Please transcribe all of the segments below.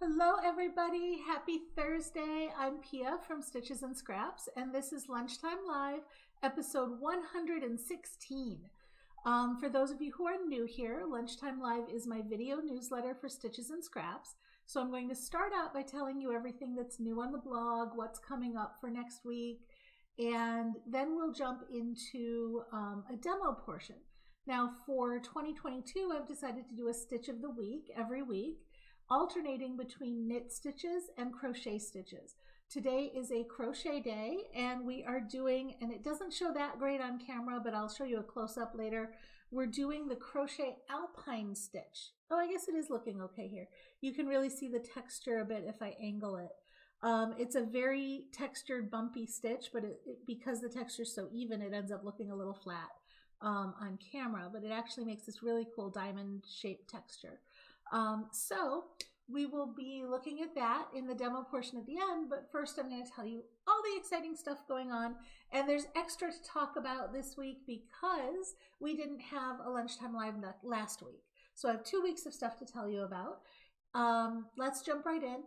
Hello everybody, happy Thursday. I'm Pia from Stitches and Scraps, and this is Lunchtime Live, episode 116. For those of you who are new here, Lunchtime Live is my video newsletter for Stitches and Scraps. So I'm going to start out by telling you everything that's new on the blog, what's coming up for next week, and then we'll jump into a demo portion. Now for 2022, I've decided to do a stitch of the week every week, alternating between knit stitches and crochet stitches. Today is a crochet day, and we are doing, and it doesn't show that great on camera, but I'll show you a close-up later. We're doing the crochet alpine stitch. Oh, I guess it is looking okay here. You can really see the texture a bit if I angle it. It's a very textured, bumpy stitch, but because the texture is so even, it ends up looking a little flat on camera, but it actually makes this really cool diamond-shaped texture. So we will be looking at that in the demo portion at the end, but first I'm going to tell you all the exciting stuff going on, and there's extra to talk about this week because we didn't have a Lunchtime Live last week. So I have 2 weeks of stuff to tell you about. Let's jump right in.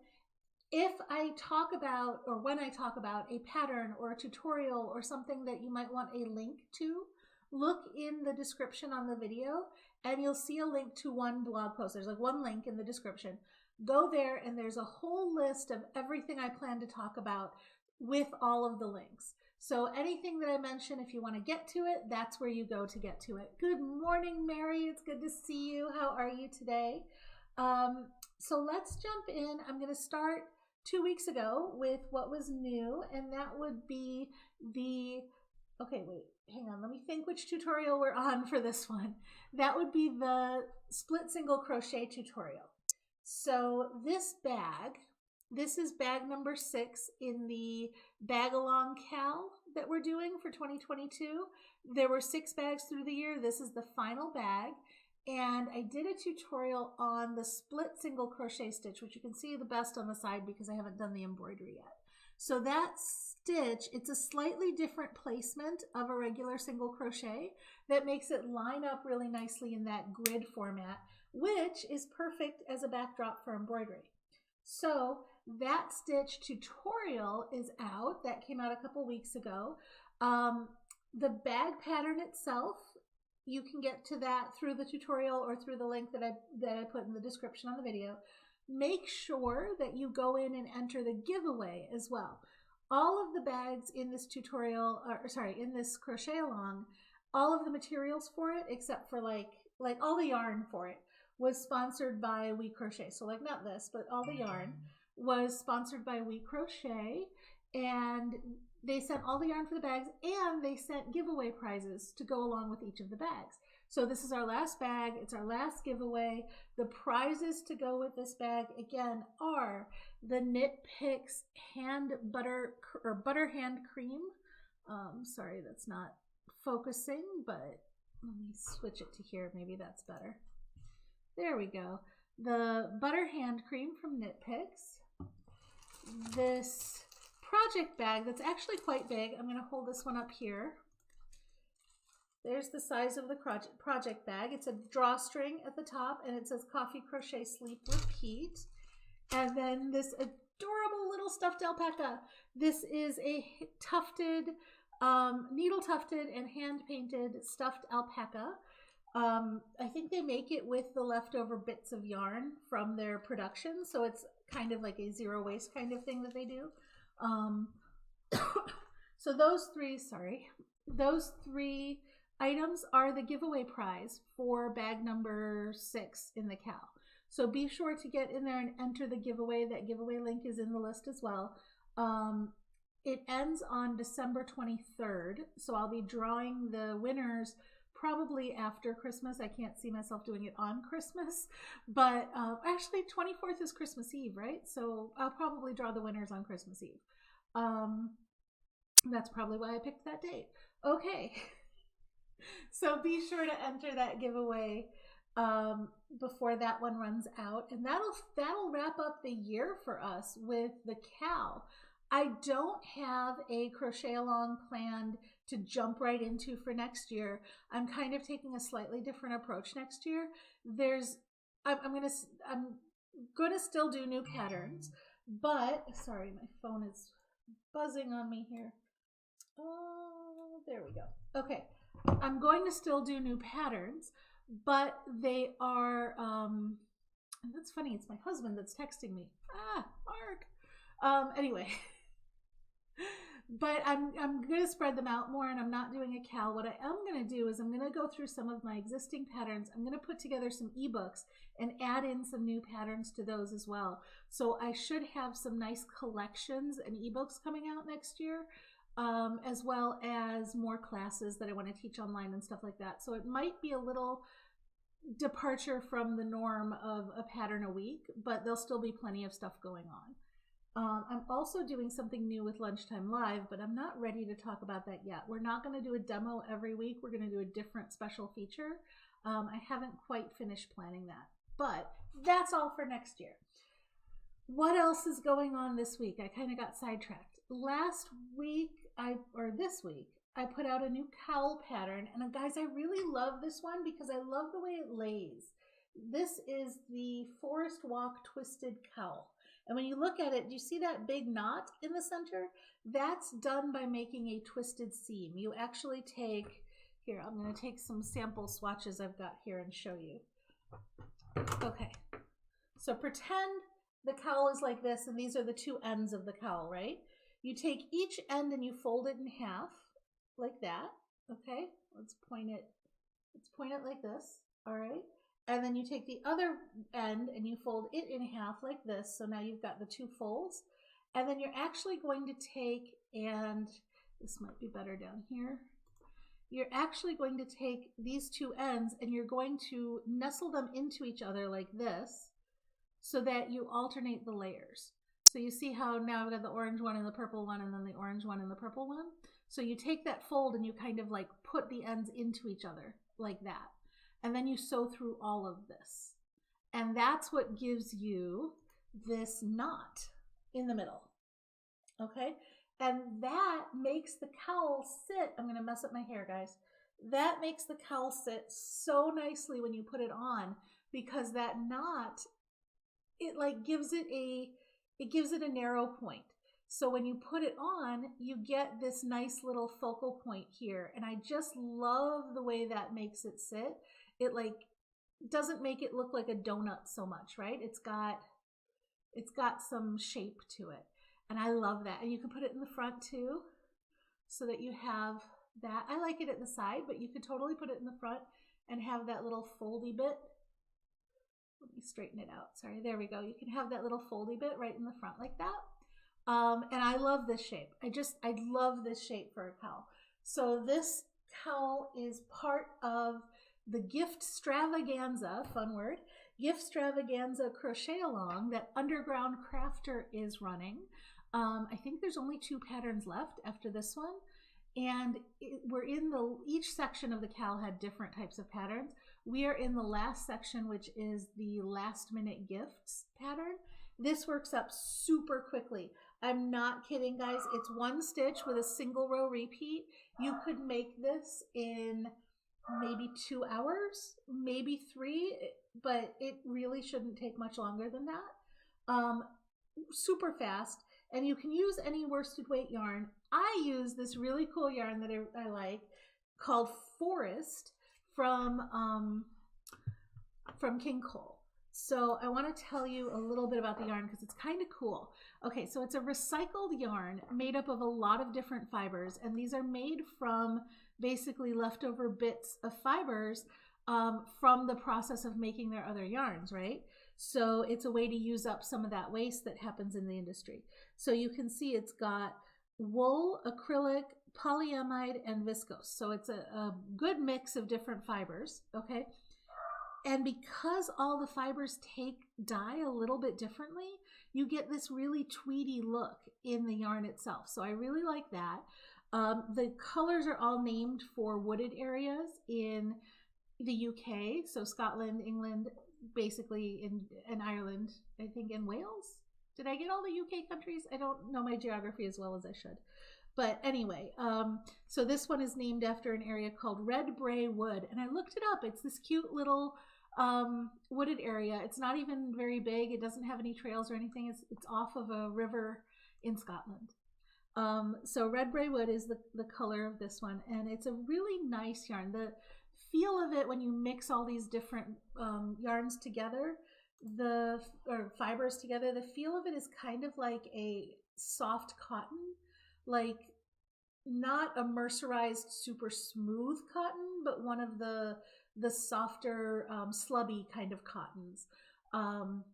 If I talk about, or when I talk about a pattern or a tutorial or something that you might want a link to, look in the description on the video and you'll see a link to one blog post. There's like one link in the description. Go there and there's a whole list of everything I plan to talk about with all of the links. So anything that I mention, if you want to get to it, that's where you go to get to it. Good morning, Mary. It's good to see you. How are you today? So let's jump in. I'm going to start 2 weeks ago with what was new, and that would be the, okay, wait, hang on. Let me think which tutorial we're on for this one. That would be the split single crochet tutorial. So this bag, this is bag number 6 in the bag along cal that we're doing for 2022. There were 6 bags through the year. This is the final bag. And I did a tutorial on the split single crochet stitch, which you can see the best on the side because I haven't done the embroidery yet. So that stitch, it's a slightly different placement of a regular single crochet that makes it line up really nicely in that grid format, which is perfect as a backdrop for embroidery. So that stitch tutorial is out. That came out a couple weeks ago. The bag pattern itself, you can get to that through the tutorial or through the link that I put in the description on the video. Make sure that you go in and enter the giveaway as well. All of the bags in this tutorial, in this crochet along, all of the materials for it, except for like all the yarn for it, was sponsored by We Crochet. So like not this, but all the yarn was sponsored by We Crochet, and they sent all the yarn for the bags, and they sent giveaway prizes to go along with each of the bags. So this is our last bag. It's our last giveaway. The prizes to go with this bag, again, are the Knit Picks butter hand cream. Sorry, that's not focusing, but let me switch it to here. Maybe that's better. There we go. The butter hand cream from Knit Picks. This project bag that's actually quite big. I'm going to hold this one up here. There's the size of the project bag. It's a drawstring at the top, and it says Coffee, Crochet, Sleep, Repeat. And then this adorable little stuffed alpaca. This is a tufted, needle tufted and hand painted stuffed alpaca. I think they make it with the leftover bits of yarn from their production, so it's kind of like a zero waste kind of thing that they do. So those three items are the giveaway prize for bag number 6 in the cal. So be sure to get in there and enter the giveaway. That giveaway link is in the list as well. It ends on December 23rd, so I'll be drawing the winners probably after Christmas. I can't see myself doing it on Christmas, but actually 24th is Christmas Eve, right? So I'll probably draw the winners on Christmas Eve. That's probably why I picked that date. Okay. So be sure to enter that giveaway before that one runs out, and that'll wrap up the year for us with the cal. I don't have a crochet along planned to jump right into for next year. I'm kind of taking a slightly different approach next year. I'm gonna still do new patterns, but sorry, my phone is buzzing on me here. Oh, there we go. Okay, I'm going to still do new patterns, but they are, and that's funny, it's my husband that's texting me. Mark. Anyway, but I'm going to spread them out more, and I'm not doing a cal. What I am going to do is I'm going to go through some of my existing patterns. I'm going to put together some ebooks and add in some new patterns to those as well. So I should have some nice collections and ebooks coming out next year, as well as more classes that I want to teach online and stuff like that. So it might be a little departure from the norm of a pattern a week, but there'll still be plenty of stuff going on. I'm also doing something new with Lunchtime Live, but I'm not ready to talk about that yet. We're not going to do a demo every week. We're going to do a different special feature. I haven't quite finished planning that, but that's all for next year. What else is going on this week? I kind of got sidetracked. Last week, this week, I put out a new cowl pattern, and guys, I really love this one because I love the way it lays. This is the Forest Walk Twisted Cowl. And when you look at it, do you see that big knot in the center? That's done by making a twisted seam. You actually take, here, I'm going to take some sample swatches I've got here and show you. Okay, so pretend the cowl is like this, and these are the two ends of the cowl, right? You take each end and you fold it in half, like that, okay? Let's point it like this, all right? And then you take the other end and you fold it in half like this. So now you've got the two folds. And then you're actually going to take, and this might be better down here. You're actually going to take these two ends and you're going to nestle them into each other like this so that you alternate the layers. So you see how now I've got the orange one and the purple one and then the orange one and the purple one. So you take that fold and you kind of like put the ends into each other like that. And then you sew through all of this. And that's what gives you this knot in the middle, okay? And that makes the cowl sit, I'm gonna mess up my hair, guys. That makes the cowl sit so nicely when you put it on, because that knot, it like gives it a narrow point. So when you put it on, you get this nice little focal point here. And I just love the way that makes it sit. It like doesn't make it look like a donut so much, right? It's got some shape to it. And I love that. And you can put it in the front too, so that you have that. I like it at the side, but you could totally put it in the front and have that little foldy bit. Let me straighten it out. Sorry, there we go. You can have that little foldy bit right in the front like that. And I love this shape. I love this shape for a cowl. So this cowl is part of the Gift Stravaganza, fun word, Gift Stravaganza crochet along that Underground Crafter is running. I think there's only 2 patterns left after this one. And we're in each section of the cowl had different types of patterns. We are in the last section, which is the last minute gifts pattern. This works up super quickly. I'm not kidding, guys. It's 1 stitch with a single row repeat. You could make this in maybe 2 hours, maybe 3, but it really shouldn't take much longer than that. Super fast, and you can use any worsted weight yarn. I use this really cool yarn that I like called Forest from King Cole. So I want to tell you a little bit about the yarn because it's kind of cool. Okay, so it's a recycled yarn made up of a lot of different fibers, and these are made from basically leftover bits of fibers from the process of making their other yarns, right? So it's a way to use up some of that waste that happens in the industry. So you can see it's got wool, acrylic, polyamide, and viscose. So it's a good mix of different fibers, okay? And because all the fibers take dye a little bit differently, you get this really tweedy look in the yarn itself. So I really like that. The colors are all named for wooded areas in the UK. So Scotland, England, basically in Ireland, I think in Wales. Did I get all the UK countries? I don't know my geography as well as I should. But anyway, so this one is named after an area called Red Bray Wood. And I looked it up. It's this cute little wooded area. It's not even very big. It doesn't have any trails or anything. It's off of a river in Scotland. So red bray wood is the color of this one, and it's a really nice yarn. The feel of it when you mix all these different yarns together, or fibers together, the feel of it is kind of like a soft cotton, like not a mercerized super smooth cotton, but one of the softer slubby kind of cottons. And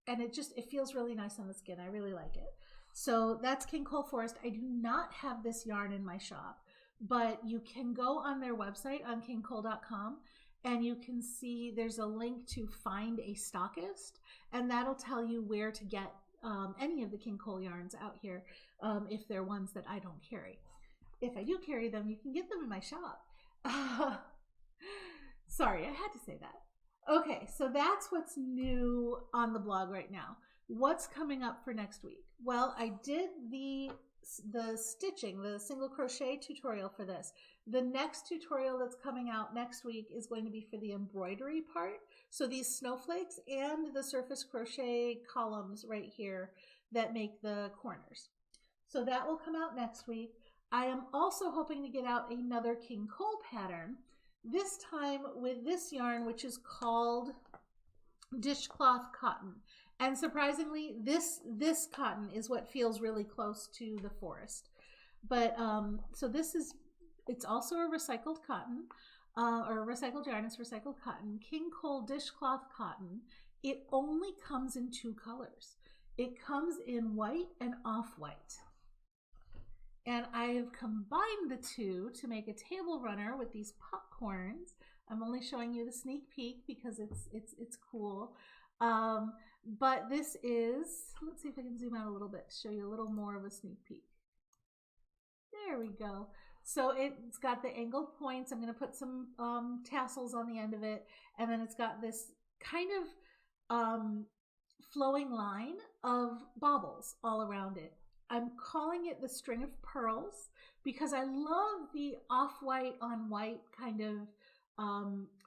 it feels really nice on the skin. I really like it. So that's King Cole Forest. I do not have this yarn in my shop, but you can go on their website on kingcole.com and you can see there's a link to find a stockist, and that'll tell you where to get any of the King Cole yarns out here if they're ones that I don't carry. If I do carry them, you can get them in my shop. Sorry, I had to say that. Okay, so that's what's new on the blog right now. What's coming up for next week? Well, I did the stitching, the single crochet tutorial for this. The next tutorial that's coming out next week is going to be for the embroidery part. So these snowflakes and the surface crochet columns right here that make the corners. So that will come out next week. I am also hoping to get out another King Cole pattern, this time with this yarn, which is called dishcloth cotton. And surprisingly, this cotton is what feels really close to the forest. But so it's also a recycled cotton, or a recycled yarn. It's recycled cotton, King Cole dishcloth cotton. It only comes in 2 colors. It comes in white and off-white. And I have combined the 2 to make a table runner with these popcorns. I'm only showing you the sneak peek because it's cool. But this is, let's see if I can zoom out a little bit to show you a little more of a sneak peek. There we go. So it's got the angled points. I'm going to put some tassels on the end of it. And then it's got this kind of flowing line of baubles all around it. I'm calling it the string of pearls because I love the off-white on white kind of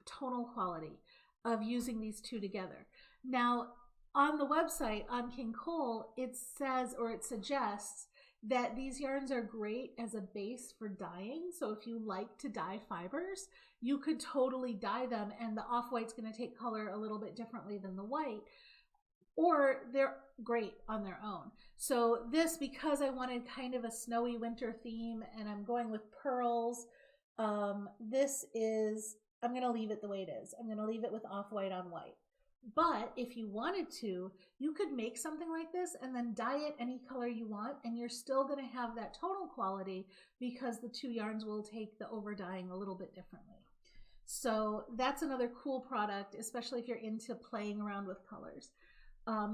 tonal quality of using these 2 together. Now, on the website, on King Cole, it says, or it suggests, that these yarns are great as a base for dyeing. So if you like to dye fibers, you could totally dye them, and the off-white's going to take color a little bit differently than the white, or they're great on their own. So this, because I wanted kind of a snowy winter theme, and I'm going with pearls, this is, I'm going to leave it the way it is. I'm going to leave it with off-white on white. But if you wanted to, you could make something like this and then dye it any color you want, and you're still going to have that tonal quality because the 2 yarns will take the over dyeing a little bit differently. So that's another cool product, especially if you're into playing around with colors.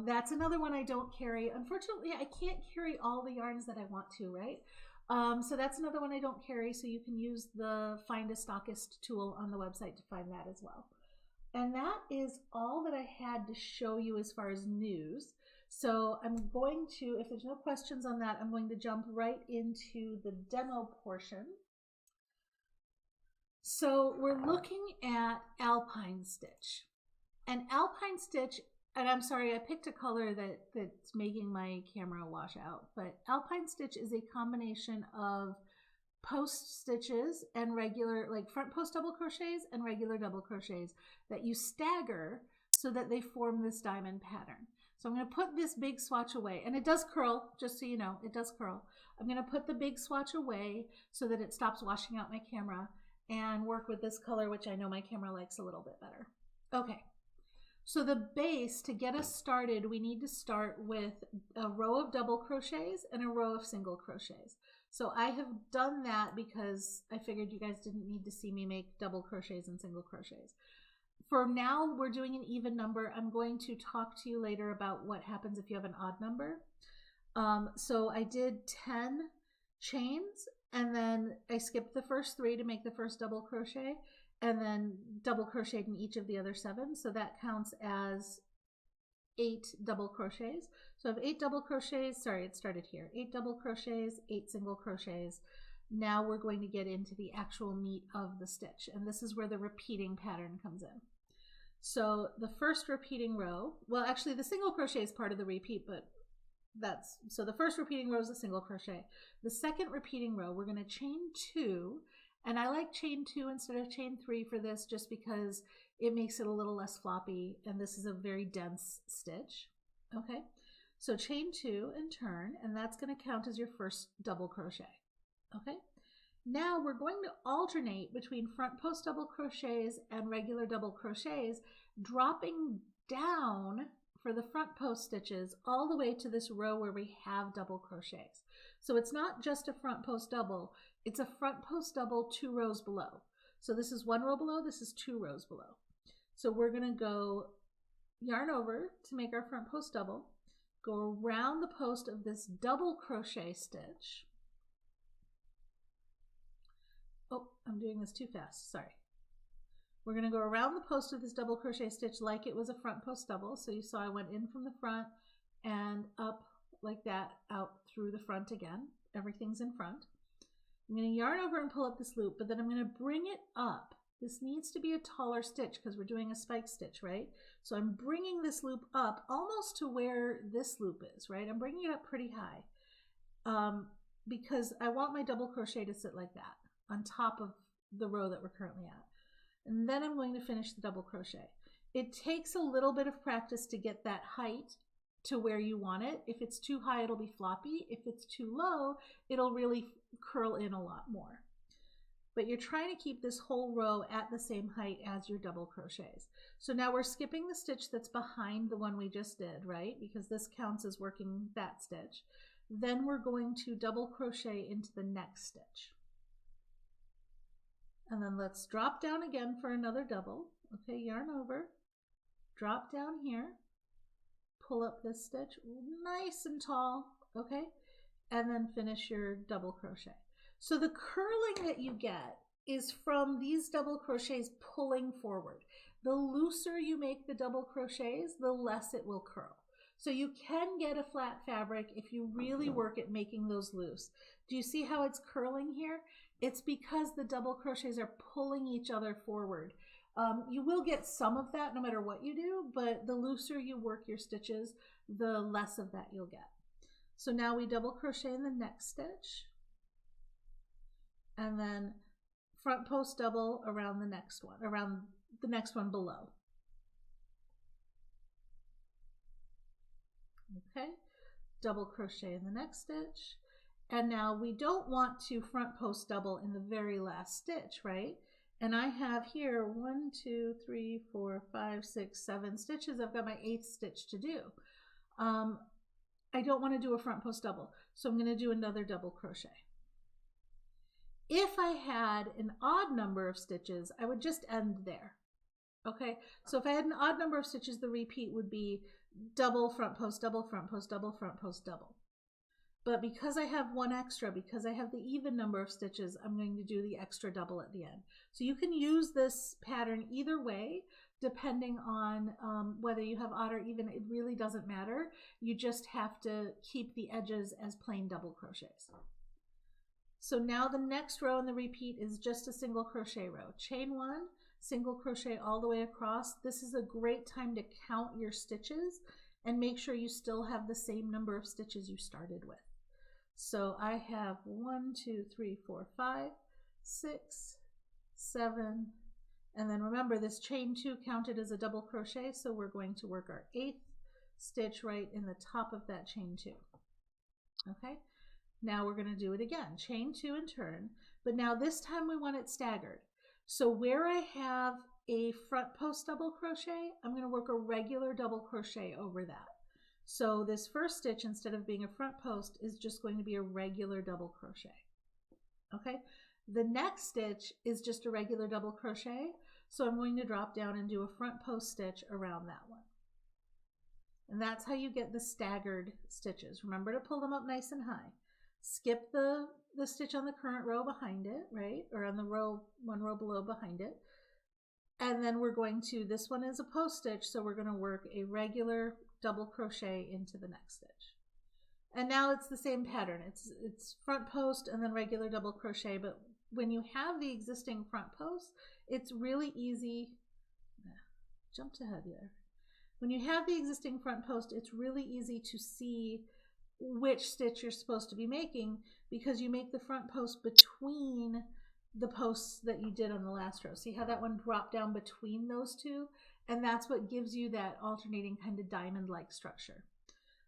That's another one I don't carry. Unfortunately, I can't carry all the yarns that I want to, right? So that's another one I don't carry, so you can use the Find a Stockist tool on the website to find that as well. And that is all that I had to show you as far as news. So I'm going to, if there's no questions on that, I'm going to jump right into the demo portion. So we're looking at Alpine Stitch. And Alpine Stitch, and I'm sorry, I picked a color that's making my camera wash out, but Alpine Stitch is a combination of post stitches and regular, like front post double crochets and regular double crochets that you stagger so that they form this diamond pattern. So I'm going to put this big swatch away, and it does curl, just so you know, it does curl. I'm going to put the big swatch away so that it stops washing out my camera and work with this color, which I know my camera likes a little bit better. Okay. So the base, to get us started, we need to start with a row of double crochets and a row of single crochets. So I have done that because I figured you guys didn't need to see me make double crochets and single crochets. For now, we're doing an even number. I'm going to talk to you later about what happens if you have an odd number. So I did 10 chains, and then I skipped the first 3 to make the first double crochet, and then double crocheted in each of the other 7. So that counts as 8 double crochets. So I have 8 double crochets. Sorry, it started here. 8 double crochets, 8 single crochets. Now we're going to get into the actual meat of the stitch, and this is where the repeating pattern comes in. So the first repeating row, well, actually the single crochet is part of the repeat, but so the first repeating row is a single crochet. The second repeating row, we're going to chain 2, and I like chain 2 instead of chain 3 for this just because it makes it a little less floppy, and this is a very dense stitch. Okay, so chain 2 and turn, and that's going to count as your first double crochet. Okay, now we're going to alternate between front post double crochets and regular double crochets, dropping down for the front post stitches all the way to this row where we have double crochets. So it's not just a front post double, it's a front post double 2 rows below. So this is 1 row below, this is 2 rows below. So we're going to go yarn over to make our front post double, go around the post of this double crochet stitch. Oh, I'm doing this too fast, sorry. We're going to go around the post of this double crochet stitch like it was a front post double. So you saw I went in from the front and up like that, out through the front again. Everything's in front. I'm going to yarn over and pull up this loop, but then I'm going to bring it up. This needs to be a taller stitch because we're doing a spike stitch, right? So I'm bringing this loop up almost to where this loop is, right? I'm bringing it up pretty high because I want my double crochet to sit like that on top of the row that we're currently at. And then I'm going to finish the double crochet. It takes a little bit of practice to get that height to where you want it. If it's too high, it'll be floppy. If it's too low, it'll really curl in a lot more. But you're trying to keep this whole row at the same height as your double crochets. So now we're skipping the stitch that's behind the one we just did, right? Because this counts as working that stitch. Then we're going to double crochet into the next stitch. And then let's drop down again for another double. Okay, yarn over, drop down here, pull up this stitch nice and tall, okay, and then finish your double crochet. So the curling that you get is from these double crochets pulling forward. The looser you make the double crochets, the less it will curl. So you can get a flat fabric if you really work at making those loose. Do you see how it's curling here? It's because the double crochets are pulling each other forward. You will get some of that no matter what you do, but the looser you work your stitches, the less of that you'll get. So now we double crochet in the next stitch, and then front post double around the next one below. Okay, double crochet in the next stitch. And now we don't want to front post double in the very last stitch, right? And I have here 1, 2, 3, 4, 5, 6, 7 stitches. I've got my 8th stitch to do. I don't want to do a front post double, so I'm going to do another double crochet. If I had an odd number of stitches, I would just end there. Okay, so if I had an odd number of stitches, the repeat would be double, front post, double, front post, double, front post, double. But because I have one extra, because I have the even number of stitches, I'm going to do the extra double at the end. So you can use this pattern either way, depending on whether you have odd or even. It really doesn't matter. You just have to keep the edges as plain double crochets. So now the next row in the repeat is just a single crochet row. Chain 1, single crochet all the way across. This is a great time to count your stitches and make sure you still have the same number of stitches you started with. So I have 1, 2, 3, 4, 5, 6, 7, and then remember this chain 2 counted as a double crochet, so we're going to work our 8th stitch right in the top of that chain 2. Okay, now we're going to do it again, chain 2 and turn, but now this time we want it staggered. So where I have a front post double crochet, I'm going to work a regular double crochet over that. So this first stitch, instead of being a front post, is just going to be a regular double crochet. Okay, the next stitch is just a regular double crochet, so I'm going to drop down and do a front post stitch around that one. And that's how you get the staggered stitches. Remember to pull them up nice and high. Skip the stitch on the current row behind it, right? Or on the one row below behind it. And then we're going to, this one is a post stitch, so we're going to work a regular double crochet into the next stitch. And now it's the same pattern. It's front post and then regular double crochet, but when you have the existing front post, it's really easy. jumped ahead there. When you have the existing front post, it's really easy to see which stitch you're supposed to be making because you make the front post between the posts that you did on the last row. See how that one dropped down between those two? And that's what gives you that alternating kind of diamond-like structure.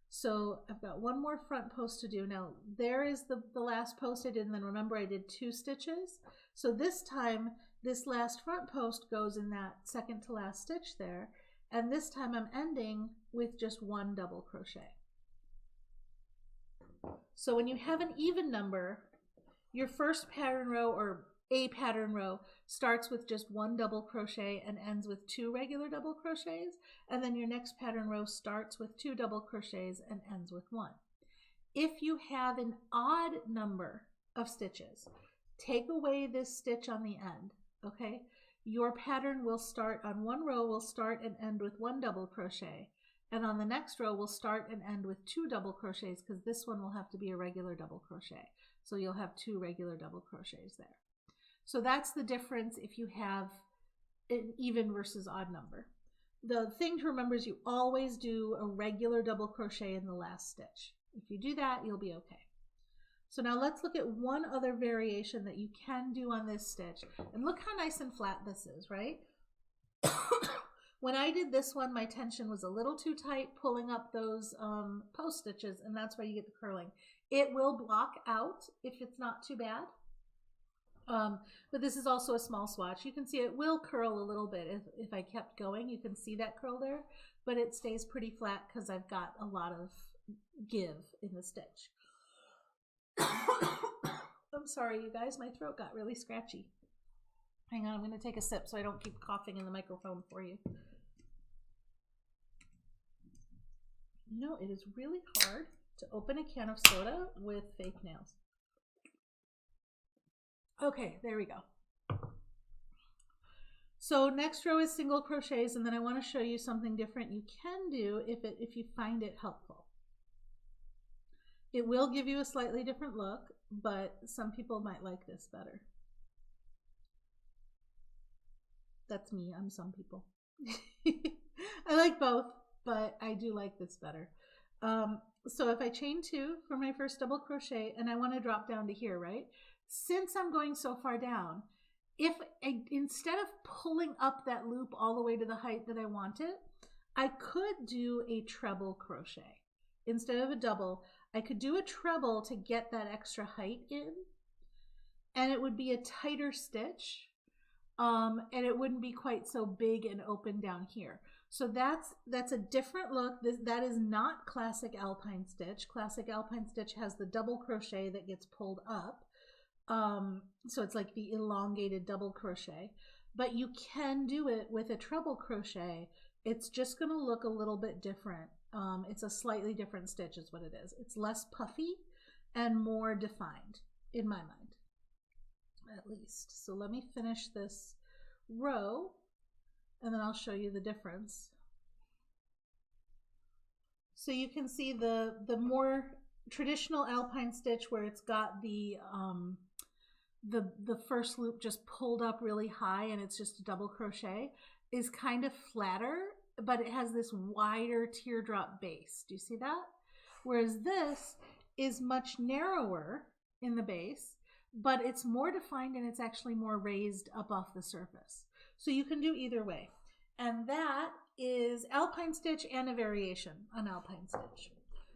So I've got one more front post to do. Now there is the last post I did, and then remember I did 2 stitches. So this time, this last front post goes in that second to last stitch there. And this time I'm ending with just 1 double crochet. So when you have an even number, your first pattern row or a pattern row starts with just 1 double crochet and ends with 2 regular double crochets. And then your next pattern row starts with 2 double crochets and ends with 1. If you have an odd number of stitches, take away this stitch on the end, okay? Your pattern will start on one row, will start and end with 1 double crochet. And on the next row, will start and end with 2 double crochets because this one will have to be a regular double crochet. So you'll have 2 regular double crochets there. So that's the difference if you have an even versus odd number. The thing to remember is you always do a regular double crochet in the last stitch. If you do that, you'll be okay. So now let's look at one other variation that you can do on this stitch. And look how nice and flat this is, right? When I did this one, my tension was a little too tight, pulling up those post stitches, and that's why you get the curling. It will block out if it's not too bad. But this is also a small swatch. You can see it will curl a little bit if I kept going. You can see that curl there, but it stays pretty flat because I've got a lot of give in the stitch. I'm sorry, you guys, my throat got really scratchy. Hang on, I'm going to take a sip so I don't keep coughing in the microphone for you. You know, it is really hard to open a can of soda with fake nails. Okay, there we go. So next row is single crochets, and then I want to show you something different you can do if you find it helpful. It will give you a slightly different look, but some people might like this better. That's me, I'm some people. I like both, but I do like this better. So if I chain 2 for my first double crochet and I want to drop down to here, right? Since I'm going so far down, instead of pulling up that loop all the way to the height that I want it, I could do a treble crochet. Instead of a double, I could do a treble to get that extra height in, and it would be a tighter stitch, and it wouldn't be quite so big and open down here. So that's a different look. That is not classic alpine stitch. Classic alpine stitch has the double crochet that gets pulled up. So it's like the elongated double crochet, but you can do it with a treble crochet. It's just going to look a little bit different. It's a slightly different stitch is what it is. It's less puffy and more defined in my mind, at least. So let me finish this row and then I'll show you the difference. So you can see the more traditional alpine stitch where it's got the first loop just pulled up really high and it's just a double crochet is kind of flatter, but it has this wider teardrop base. Do you see that? Whereas this is much narrower in the base, but it's more defined and it's actually more raised up off the surface. So you can do either way. And that is alpine stitch and a variation on alpine stitch.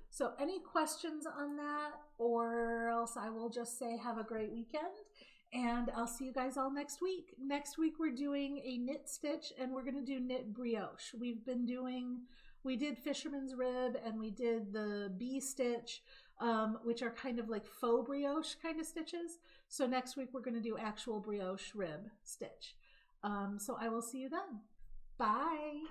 So any questions on that, or else I will just say have a great weekend and I'll see you guys all next week. Next week we're doing a knit stitch and we're going to do knit brioche. We did fisherman's rib and we did the bee stitch, which are kind of like faux brioche kind of stitches. So next week we're going to do actual brioche rib stitch. So I will see you then. Bye.